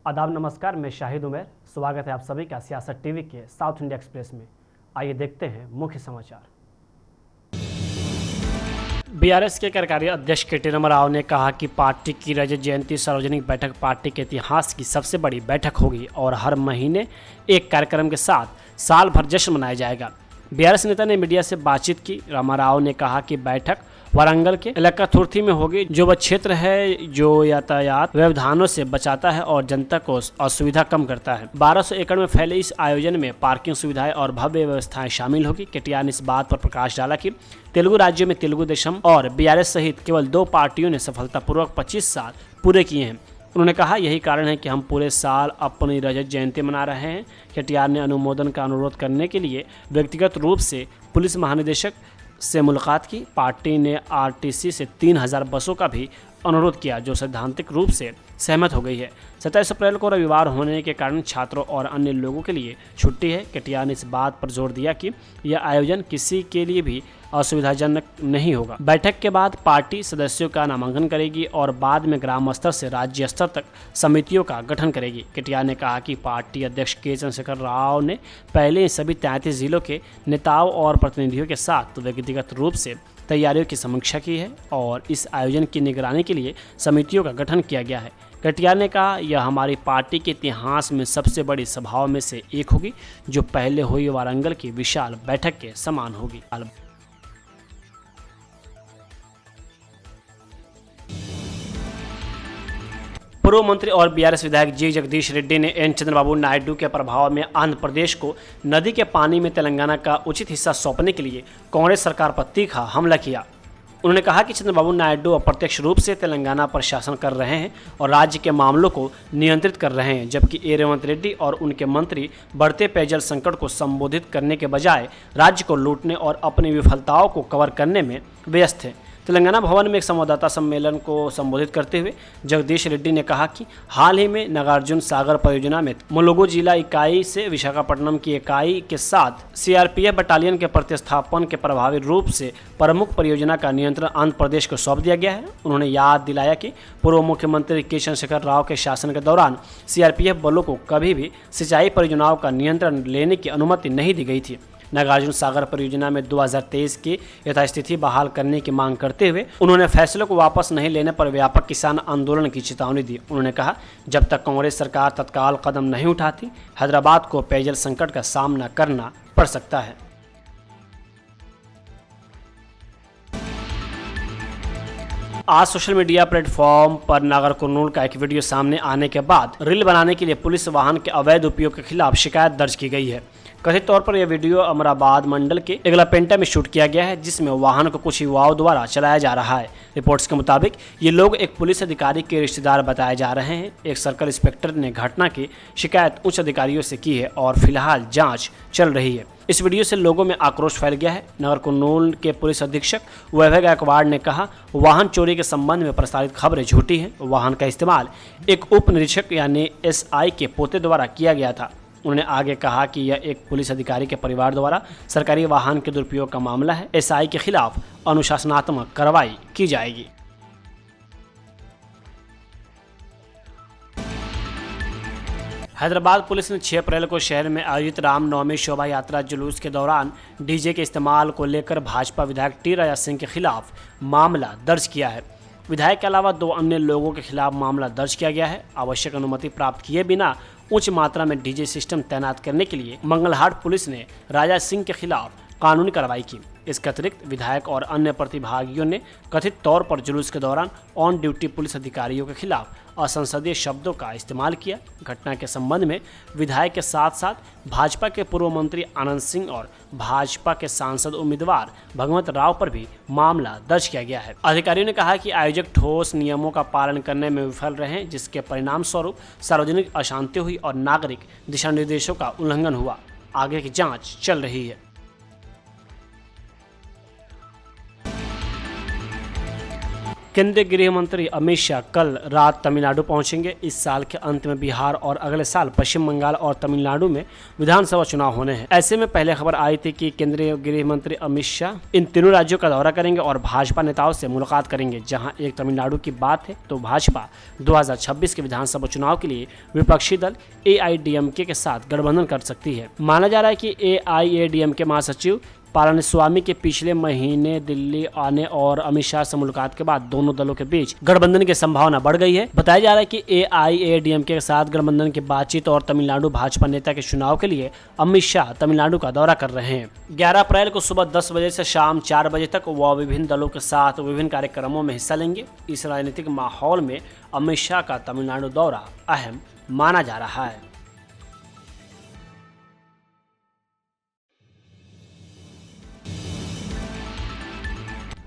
आदाब नमस्कार, मैं शाहिद उमर। स्वागत है आप सभी का सियासत टीवी के साउथ इंडिया एक्सप्रेस में। आइए देखते हैं मुख्य समाचार। बीआरएस के कार्यकारी अध्यक्ष के टी रामाराव ने कहा कि पार्टी की रजत जयंती सार्वजनिक बैठक पार्टी के इतिहास की सबसे बड़ी बैठक होगी और हर महीने एक कार्यक्रम के साथ साल भर जश्न मनाया जाएगा। बीआरएस नेता ने मीडिया से बातचीत की। रामाराव ने कहा कि बैठक वारंगल के इलाका थुर्थी में होगी, जो वह क्षेत्र है जो यातायात व्यवधानों से बचाता है और जनता को असुविधा कम करता है। 1200 एकड़ में फैले इस आयोजन में पार्किंग सुविधाएं और भव्य व्यवस्थाएं शामिल होगी। केटीआर ने इस बात पर प्रकाश डाला कि तेलुगु राज्यों में तेलुगु देशम और बीआरएस सहित केवल 2 पार्टियों ने सफलतापूर्वक 25 साल पूरे किए हैं। उन्होंने कहा, यही कारण है कि हम पूरे साल अपनी रजत जयंती मना रहे हैं। केटीआर ने अनुमोदन का अनुरोध करने के लिए व्यक्तिगत रूप से पुलिस महानिदेशक से मुलाकात की। पार्टी ने आरटीसी से 3000 बसों का भी अनुरोध किया, जो सैद्धांतिक रूप से सहमत हो गई है। 27 अप्रैल को रविवार होने के कारण छात्रों और अन्य लोगों के लिए छुट्टी है। केटीआर ने इस बात पर जोर दिया कि यह आयोजन किसी के लिए भी असुविधाजनक नहीं होगा। बैठक के बाद पार्टी सदस्यों का नामांकन करेगी और बाद में ग्राम स्तर से राज्य स्तर तक समितियों का गठन करेगी। केटीआर ने कहा कि पार्टी अध्यक्ष के चंद्रशेखर राव ने पहले ही सभी 33 जिलों के नेताओं और प्रतिनिधियों के साथ व्यक्तिगत रूप से तैयारियों की समीक्षा की है और इस आयोजन की निगरानी के लिए समितियों का गठन किया गया है। केटीआर ने कहा, यह हमारी पार्टी के इतिहास में सबसे बड़ी सभाओं में से एक होगी, जो पहले हुई वारंगल की विशाल बैठक के समान होगी। पूर्व मंत्री और बीआरएस विधायक जी जगदीश रेड्डी ने एन चंद्रबाबू नायडू के प्रभाव में आंध्र प्रदेश को नदी के पानी में तेलंगाना का उचित हिस्सा सौंपने के लिए कांग्रेस सरकार पर तीखा हमला किया। उन्होंने कहा कि चंद्रबाबू नायडू अप्रत्यक्ष रूप से तेलंगाना पर शासन कर रहे हैं और राज्य के मामलों को नियंत्रित कर रहे हैं, जबकि ए रेवंत रेड्डी और उनके मंत्री बढ़ते पेयजल संकट को संबोधित करने के बजाय राज्य को लूटने और अपनी विफलताओं को कवर करने में व्यस्त थे। तेलंगाना भवन में एक संवाददाता सम्मेलन को संबोधित करते हुए जगदीश रेड्डी ने कहा कि हाल ही में नागार्जुन सागर परियोजना में मुलुगु जिला इकाई से विशाखापट्टनम की इकाई के साथ सीआरपीएफ बटालियन के प्रतिस्थापन के प्रभावी रूप से प्रमुख परियोजना का नियंत्रण आंध्र प्रदेश को सौंप दिया गया है। उन्होंने याद दिलाया कि पूर्व मुख्यमंत्री के चंद्रशेखर राव के शासन के दौरान सीआरपीएफ बलों को कभी भी सिंचाई परियोजनाओं का नियंत्रण लेने की अनुमति नहीं दी गई थी। नागार्जुन सागर परियोजना में 2023 की यथास्थिति बहाल करने की मांग करते हुए उन्होंने फैसले को वापस नहीं लेने पर व्यापक किसान आंदोलन की चेतावनी दी। उन्होंने कहा, जब तक कांग्रेस सरकार तत्काल कदम नहीं उठाती, हैदराबाद को पेयजल संकट का सामना करना पड़ सकता है। आज सोशल मीडिया प्लेटफॉर्म पर नागर कुरनूल का एक वीडियो सामने आने के बाद रील बनाने के लिए पुलिस वाहन के अवैध उपयोग के खिलाफ शिकायत दर्ज की गई है। कथित तौर पर यह वीडियो अमराबाद मंडल के एगलापेंटा में शूट किया गया है, जिसमें वाहन को कुछ युवाओं द्वारा चलाया जा रहा है। रिपोर्ट्स के मुताबिक ये लोग एक पुलिस अधिकारी के रिश्तेदार बताए जा रहे हैं। एक सर्कल इंस्पेक्टर ने घटना की शिकायत उच्च अधिकारियों से की है और फिलहाल जांच चल रही है। इस वीडियो से लोगों में आक्रोश फैल गया है। नगर कुरनूल के पुलिस अधीक्षक वैभव गायकवाड़ ने कहा, वाहन चोरी के संबंध में प्रसारित खबरें झूठी हैं। वाहन का इस्तेमाल एक उप निरीक्षक यानी एसआई के पोते द्वारा किया गया था। उन्होंने आगे कहा कि यह एक पुलिस अधिकारी के परिवार द्वारा सरकारी वाहन के दुरुपयोग का मामला है। एसआई के खिलाफ अनुशासनात्मक कार्रवाई की जाएगी। हैदराबाद पुलिस ने 6 अप्रैल को शहर में आयोजित रामनवमी शोभा यात्रा जुलूस के दौरान डीजे के इस्तेमाल को लेकर भाजपा विधायक टी राजा सिंह के खिलाफ मामला दर्ज किया है। विधायक के अलावा 2 अन्य लोगों के खिलाफ मामला दर्ज किया गया है। आवश्यक अनुमति प्राप्त किए बिना उच्च मात्रा में डीजे सिस्टम तैनात करने के लिए मंगलहाट पुलिस ने राजा सिंह के खिलाफ कानूनी कार्रवाई की। इसके अतिरिक्त विधायक और अन्य प्रतिभागियों ने कथित तौर पर जुलूस के दौरान ऑन ड्यूटी पुलिस अधिकारियों के खिलाफ असंसदीय शब्दों का इस्तेमाल किया। घटना के संबंध में विधायक के साथ साथ भाजपा के पूर्व मंत्री आनंद सिंह और भाजपा के सांसद उम्मीदवार भगवंत राव पर भी मामला दर्ज किया गया है। अधिकारियों ने कहा कि आयोजक ठोस नियमों का पालन करने में विफल रहे, जिसके परिणाम स्वरूप सार्वजनिक अशांति हुई और नागरिक दिशा निर्देशों का उल्लंघन हुआ। आगे की जाँच चल रही है। केंद्रीय गृह मंत्री अमित शाह कल रात तमिलनाडु पहुंचेंगे। इस साल के अंत में बिहार और अगले साल पश्चिम बंगाल और तमिलनाडु में विधानसभा चुनाव होने हैं। ऐसे में पहले खबर आई थी कि केंद्रीय गृह मंत्री अमित शाह इन तीनों राज्यों का दौरा करेंगे और भाजपा नेताओं से मुलाकात करेंगे। जहां एक तमिलनाडु की बात है तो भाजपा 2026 के विधानसभा चुनाव के लिए विपक्षी दल AIADMK के साथ गठबंधन कर सकती है। माना जा रहा है कि AIADMK महासचिव पलानीस्वामी के पिछले महीने दिल्ली आने और अमित शाह से मुलाकात के बाद दोनों दलों के बीच गठबंधन की संभावना बढ़ गई है। बताया जा रहा है कि AIADMK के साथ गठबंधन की बातचीत और तमिलनाडु भाजपा नेता के चुनाव के लिए अमित शाह तमिलनाडु का दौरा कर रहे हैं। 11 अप्रैल को सुबह 10 बजे से शाम 4 बजे तक वह विभिन्न दलों के साथ विभिन्न कार्यक्रमों में हिस्सा लेंगे। इस राजनीतिक माहौल में अमित शाह का तमिलनाडु दौरा अहम माना जा रहा है।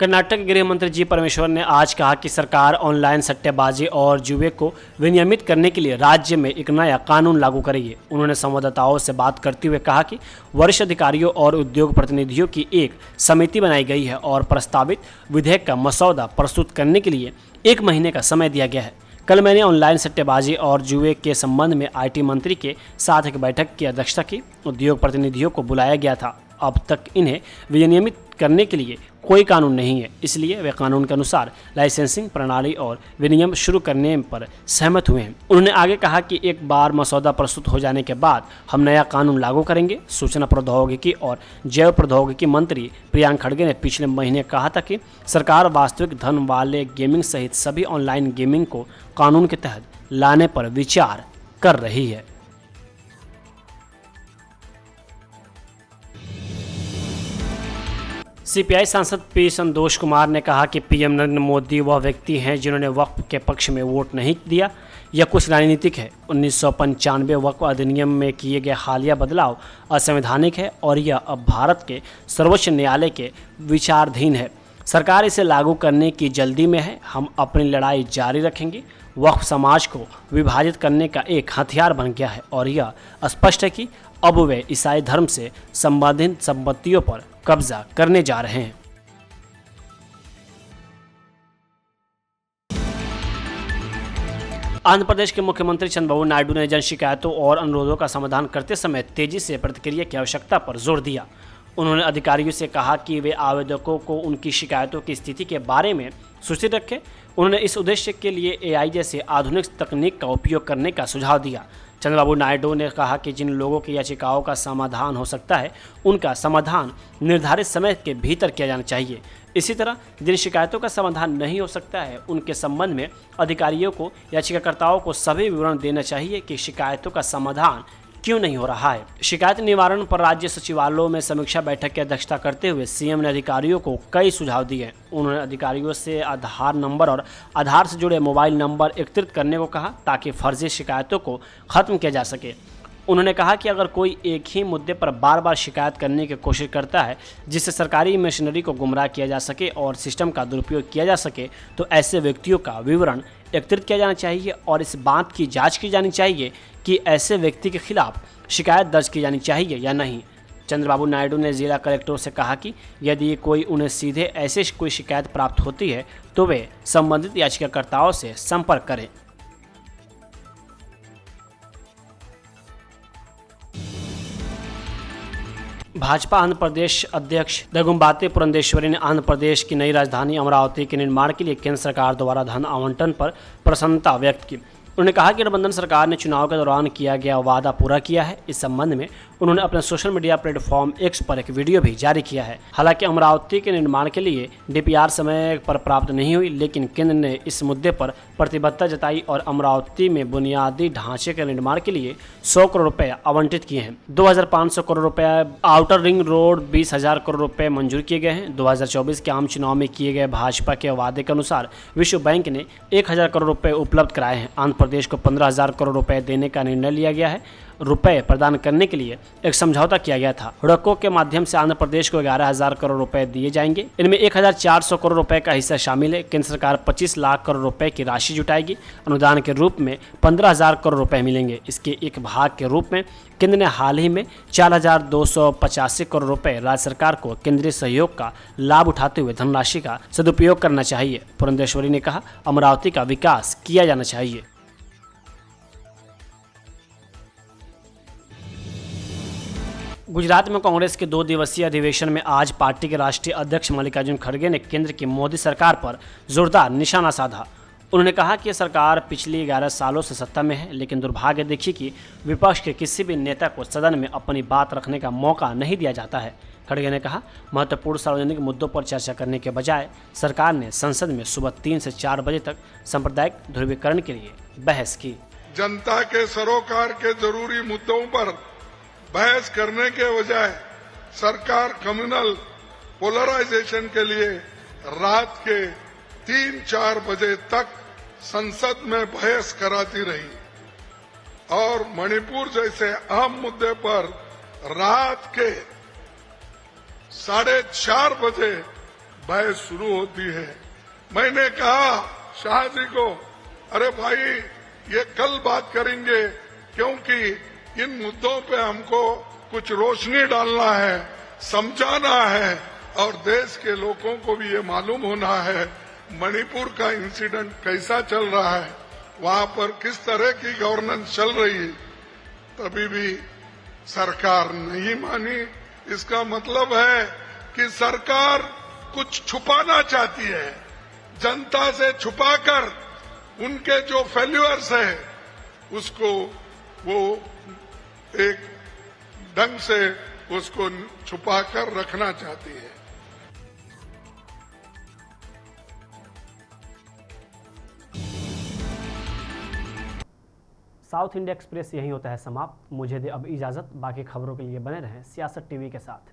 कर्नाटक के गृह मंत्री जी परमेश्वर ने आज कहा कि सरकार ऑनलाइन सट्टेबाजी और जुए को विनियमित करने के लिए राज्य में एक नया कानून लागू करेगी। उन्होंने संवाददाताओं से बात करते हुए कहा कि वरिष्ठ अधिकारियों और उद्योग प्रतिनिधियों की एक समिति बनाई गई है और प्रस्तावित विधेयक का मसौदा प्रस्तुत करने के लिए 1 महीने का समय दिया गया है। कल मैंने ऑनलाइन सट्टेबाजी और जुए के संबंध में IT मंत्री के साथ एक बैठक की अध्यक्षता की। उद्योग प्रतिनिधियों को बुलाया गया था। अब तक इन्हें विनियमित करने के लिए कोई कानून नहीं है, इसलिए वे कानून के अनुसार लाइसेंसिंग प्रणाली और विनियम शुरू करने पर सहमत हुए हैं। उन्होंने आगे कहा कि एक बार मसौदा प्रस्तुत हो जाने के बाद हम नया कानून लागू करेंगे। सूचना प्रौद्योगिकी और जैव प्रौद्योगिकी मंत्री प्रियांक खड़गे ने पिछले महीने कहा था कि सरकार वास्तविक धन वाले गेमिंग सहित सभी ऑनलाइन गेमिंग को कानून के तहत लाने पर विचार कर रही है। CPI सांसद P संतोष कुमार ने कहा कि PM नरेंद्र मोदी वह व्यक्ति हैं जिन्होंने वक्फ के पक्ष में वोट नहीं दिया। यह कुछ राजनीतिक है। 1995 वक्फ अधिनियम में किए गए हालिया बदलाव असंवैधानिक है और यह अब भारत के सर्वोच्च न्यायालय के विचाराधीन है। सरकार इसे लागू करने की जल्दी में है। हम अपनी लड़ाई जारी रखेंगे। वक्फ समाज को विभाजित करने का एक हथियार बन गया है और यह स्पष्ट है कि अब वे ईसाई धर्म से संबंधित संपत्तियों पर कब्जा करने जा रहे हैं। आंध्र प्रदेश के मुख्यमंत्री चंद्रबाबू नायडू ने जन शिकायतों और अनुरोधों का समाधान करते समय तेजी से प्रतिक्रिया की आवश्यकता पर जोर दिया। उन्होंने अधिकारियों से कहा कि वे आवेदकों को उनकी शिकायतों की स्थिति के बारे में सूचित रखें। उन्होंने इस उद्देश्य के लिए AI जैसे आधुनिक तकनीक का उपयोग करने का सुझाव दिया। चंद्रबाबू नायडू ने कहा कि जिन लोगों की याचिकाओं का समाधान हो सकता है उनका समाधान निर्धारित समय के भीतर किया जाना चाहिए। इसी तरह जिन शिकायतों का समाधान नहीं हो सकता है उनके संबंध में अधिकारियों को याचिकाकर्ताओं को सभी विवरण देना चाहिए कि शिकायतों का समाधान क्यों नहीं हो रहा है। शिकायत निवारण पर राज्य सचिवालयों में समीक्षा बैठक की अध्यक्षता करते हुए CM ने अधिकारियों को कई सुझाव दिए। उन्होंने अधिकारियों से आधार नंबर और आधार से जुड़े मोबाइल नंबर एकत्रित करने को कहा ताकि फर्जी शिकायतों को खत्म किया जा सके। उन्होंने कहा कि अगर कोई एक ही मुद्दे पर बार बार शिकायत करने की कोशिश करता है जिससे सरकारी मशीनरी को गुमराह किया जा सके और सिस्टम का दुरुपयोग किया जा सके तो ऐसे व्यक्तियों का विवरण एकत्रित किया जाना चाहिए और इस बात की जांच की जानी चाहिए कि ऐसे व्यक्ति के खिलाफ शिकायत दर्ज की जानी चाहिए या नहीं। चंद्रबाबू नायडू ने जिला कलेक्टरों से कहा कि यदि कोई उन्हें सीधे ऐसे कोई शिकायत प्राप्त होती है तो वे संबंधित याचिकाकर्ताओं से संपर्क करें। भाजपा आंध्र प्रदेश अध्यक्ष दगुम्बाती पुरंदेश्वरी ने आंध्र प्रदेश की नई राजधानी अमरावती के निर्माण के लिए केंद्र सरकार द्वारा धन आवंटन पर प्रसन्नता व्यक्त की। उन्होंने कहा कि गठबंधन सरकार ने चुनाव के दौरान किया गया वादा पूरा किया है। इस संबंध में उन्होंने अपने सोशल मीडिया प्लेटफॉर्म X पर एक वीडियो भी जारी किया है। हालांकि अमरावती के निर्माण के लिए DPR समय पर प्राप्त नहीं हुई, लेकिन केंद्र ने इस मुद्दे पर प्रतिबद्धता जताई और अमरावती में बुनियादी ढांचे के निर्माण के लिए 100 करोड़ रुपए आवंटित किए हैं। 2500 करोड़ रुपए आउटर रिंग रोड 20,000 करोड़ रुपए मंजूर किए गए हैं। 2024 के आम चुनाव में किए गए भाजपा के वादे के अनुसार विश्व बैंक ने 1,000 करोड़ रुपए उपलब्ध कराए हैं। आंध्र प्रदेश को 15,000 करोड़ रुपए देने का निर्णय लिया गया है। रुपए प्रदान करने के लिए एक समझौता किया गया था। हुडको के माध्यम से आंध्र प्रदेश को 11,000 करोड़ रुपए दिए जाएंगे। इनमें 1,400 करोड़ रुपए का हिस्सा शामिल है। केंद्र सरकार 25 लाख करोड़ रुपए की राशि जुटाएगी। अनुदान के रूप में 15,000 करोड़ रुपए मिलेंगे। इसके एक भाग के रूप में केंद्र ने हाल ही में 4,285 करोड़ रुपए राज्य सरकार को केंद्रीय सहयोग का लाभ उठाते हुए धनराशि का सदुपयोग करना चाहिए। पुरंदेश्वरी ने कहा, अमरावती का विकास किया जाना चाहिए। गुजरात में कांग्रेस के 2 दिवसीय अधिवेशन में आज पार्टी के राष्ट्रीय अध्यक्ष मल्लिकार्जुन खड़गे ने केंद्र की मोदी सरकार पर जोरदार निशाना साधा। उन्होंने कहा कि सरकार पिछली 11 सालों से सत्ता में है, लेकिन दुर्भाग्य देखिए कि विपक्ष के किसी भी नेता को सदन में अपनी बात रखने का मौका नहीं दिया जाता है। खड़गे ने कहा, महत्वपूर्ण सार्वजनिक मुद्दों पर चर्चा करने के बजाय सरकार ने संसद में सुबह 3 से 4 बजे तक सांप्रदायिक ध्रुवीकरण के लिए बहस की। जनता के सरोकार के जरूरी मुद्दों पर बहस करने के बजाय सरकार कम्युनल पोलराइजेशन के लिए रात के 3-4 बजे तक संसद में बहस कराती रही और मणिपुर जैसे अहम मुद्दे पर रात के 4:30 बजे बहस शुरू होती है। मैंने कहा शाह जी को, अरे भाई ये कल बात करेंगे, क्योंकि इन मुद्दों पे हमको कुछ रोशनी डालना है, समझाना है और देश के लोगों को भी ये मालूम होना है मणिपुर का इंसिडेंट कैसा चल रहा है, वहां पर किस तरह की गवर्नेंस चल रही है। तभी भी सरकार नहीं मानी। इसका मतलब है कि सरकार कुछ छुपाना चाहती है, जनता से छुपाकर उनके जो फेल्यूअर्स है उसको वो एक ढंग से उसको छुपाकर रखना चाहती है। साउथ इंडिया एक्सप्रेस यहीं होता है समाप्त। मुझे दे अब इजाजत। बाकी खबरों के लिए बने रहें सियासत टीवी के साथ।